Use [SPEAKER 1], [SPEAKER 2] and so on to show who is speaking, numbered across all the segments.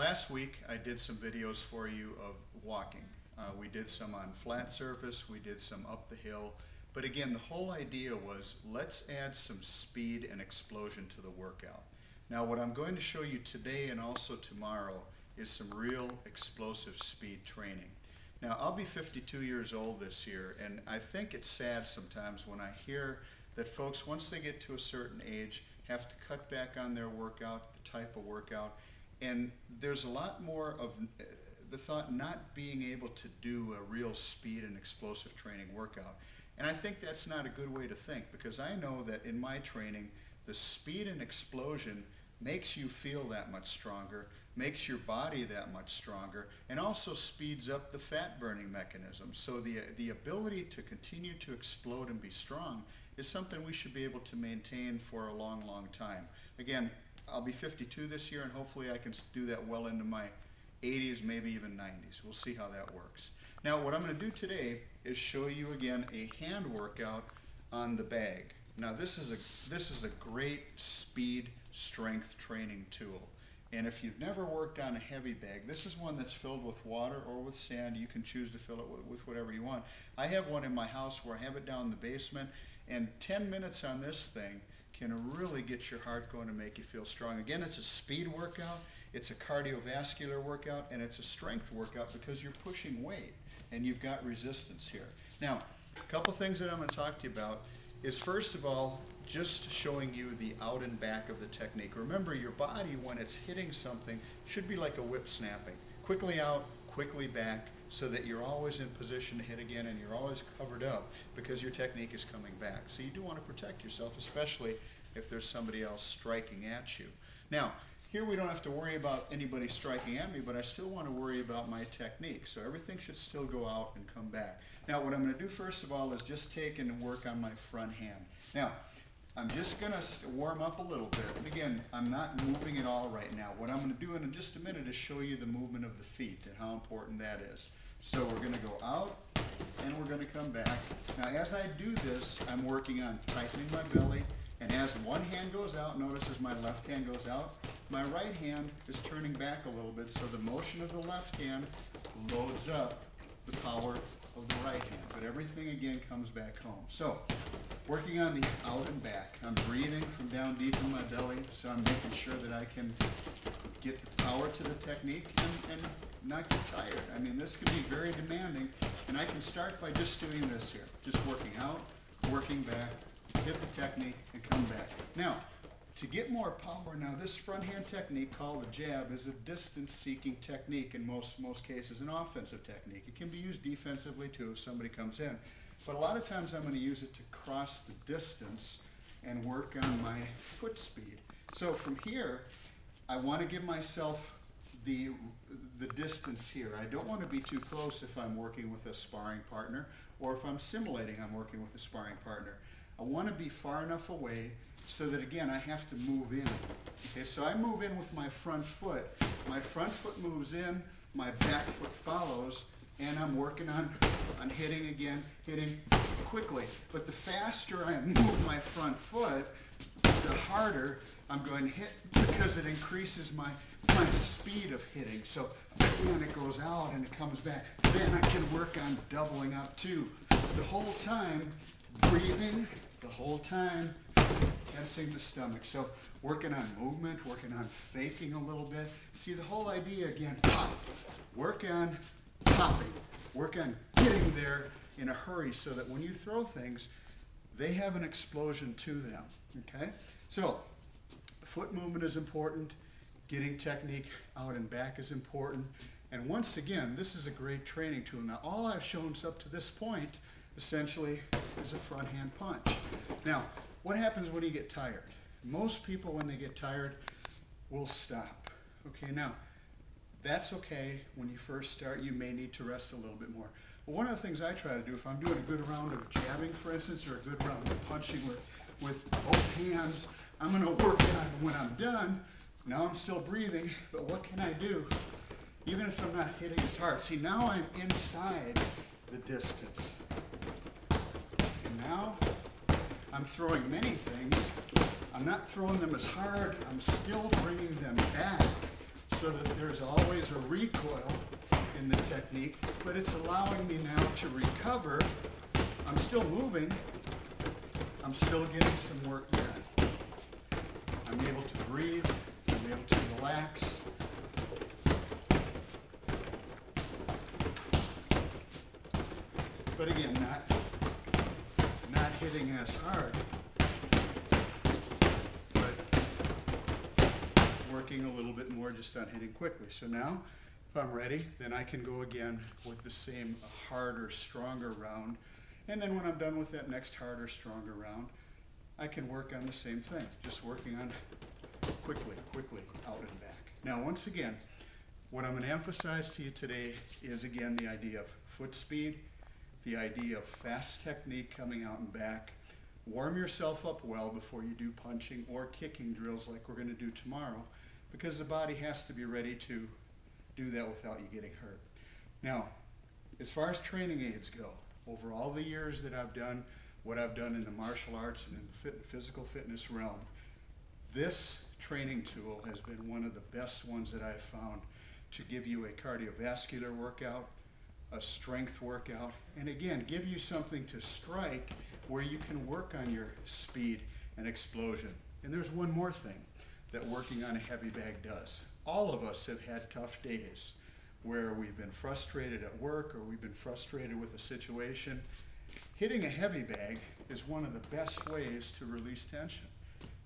[SPEAKER 1] Last week I did some videos for you of walking. We did some on flat surface, we did some up the hill, but again the whole idea was let's add some speed and explosion to the workout. Now what I'm going to show you today and also tomorrow is some real explosive speed training. Now I'll be 52 years old this year, and I think it's sad sometimes when I hear that folks, once they get to a certain age, have to cut back on their workout, the type of workout, and there's a lot more of the thought not being able to do a real speed and explosive training workout. And I think that's not a good way to think, because I know that in my training, the speed and explosion makes you feel that much stronger, makes your body that much stronger, and also speeds up the fat burning mechanism. So the ability to continue to explode and be strong is something we should be able to maintain for a long, long time. Again, I'll be 52 this year, and hopefully I can do that well into my 80s, maybe even 90s. We'll see how that works. Now what I'm going to do today is show you again a hand workout on the bag. Now this is a great speed strength training tool. And if you've never worked on a heavy bag, this is one that's filled with water or with sand. You can choose to fill it with whatever you want. I have one in my house where I have it down in the basement, and 10 minutes on this thing can really get your heart going and make you feel strong. Again, it's a speed workout, it's a cardiovascular workout, and it's a strength workout because you're pushing weight and you've got resistance here. Now, a couple things that I'm going to talk to you about is, first of all, just showing you the out and back of the technique. Remember, your body, when it's hitting something, should be like a whip snapping. Quickly out, quickly back, so that you're always in position to hit again and you're always covered up because your technique is coming back. So you do want to protect yourself, especially if there's somebody else striking at you. Now, here we don't have to worry about anybody striking at me, but I still want to worry about my technique. So everything should still go out and come back. Now what I'm going to do first of all is just take and work on my front hand. Now, I'm just going to warm up a little bit. And again, I'm not moving at all right now. What I'm going to do in just a minute is show you the movement of the feet and how important that is. So we're going to go out and we're going to come back. Now as I do this, I'm working on tightening my belly. And as one hand goes out, notice as my left hand goes out, my right hand is turning back a little bit, so the motion of the left hand loads up the power of the right hand. But everything again comes back home. So, working on the out and back. I'm breathing from down deep in my belly, so I'm making sure that I can get the power to the technique and not get tired. I mean, this can be very demanding, and I can start by just doing this here. Just working out, working back, hit the technique, and come back. Now, to get more power, now this front hand technique called the jab is a distance-seeking technique in most cases, an offensive technique. It can be used defensively too if somebody comes in. But a lot of times I'm going to use it to cross the distance and work on my foot speed. So from here, I want to give myself the distance here. I don't want to be too close if I'm working with a sparring partner, or if I'm simulating I'm working with a sparring partner. I want to be far enough away so that, again, I have to move in. Okay, so I move in with my front foot. My front foot moves in, my back foot follows, and I'm working on hitting again, hitting quickly. But the faster I move my front foot, the harder I'm going to hit, because it increases my speed of hitting. So when it goes out and it comes back, then I can work on doubling up too. The whole time breathing, the whole time tensing the stomach. So working on movement, working on faking a little bit. See, the whole idea again, pop. Work on popping. Work on getting there in a hurry so that when you throw things, they have an explosion to them. Okay? So foot movement is important. Getting technique out and back is important. And once again, this is a great training tool. Now, all I've shown up to this point essentially is a front hand punch. Now, what happens when you get tired? Most people, when they get tired, will stop. Okay, now, that's okay. When you first start, you may need to rest a little bit more. But one of the things I try to do, if I'm doing a good round of jabbing, for instance, or a good round of punching with both hands, I'm going to work on when I'm done. Now I'm still breathing, but what can I do? Even if I'm not hitting as hard. See, now I'm inside the distance. And now I'm throwing many things. I'm not throwing them as hard. I'm still bringing them back. so that there's always a recoil in the technique, but it's allowing me now to recover. I'm still moving. I'm still getting some work done. I'm able to breathe. I'm able to relax. But again, not hitting as hard, but working a little bit more just on hitting quickly. So now, if I'm ready, then I can go again with the same harder, stronger round. And then when I'm done with that next harder, stronger round, I can work on the same thing, just working on quickly, out and back. Now, once again, what I'm going to emphasize to you today is, again, the idea of foot speed, the idea of fast technique coming out and back. Warm yourself up well before you do punching or kicking drills like we're going to do tomorrow, because the body has to be ready to do that without you getting hurt. Now, as far as training aids go, over all the years that I've done what I've done in the martial arts and in the physical fitness realm, this training tool has been one of the best ones that I've found to give you a cardiovascular workout, a strength workout, and again, give you something to strike where you can work on your speed and explosion. And there's one more thing that working on a heavy bag does. All of us have had tough days where we've been frustrated at work or we've been frustrated with a situation. Hitting a heavy bag is one of the best ways to release tension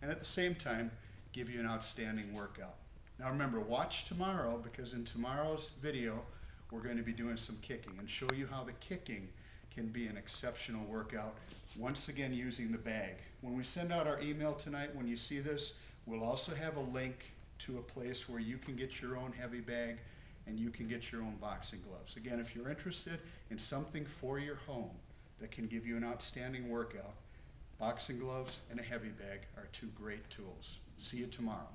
[SPEAKER 1] and at the same time give you an outstanding workout. Now remember, watch tomorrow, because in tomorrow's video we're going to be doing some kicking and show you how the kicking can be an exceptional workout, once again using the bag. When we send out our email tonight, when you see this, we'll also have a link to a place where you can get your own heavy bag and you can get your own boxing gloves. Again, if you're interested in something for your home that can give you an outstanding workout, boxing gloves and a heavy bag are two great tools. See you tomorrow.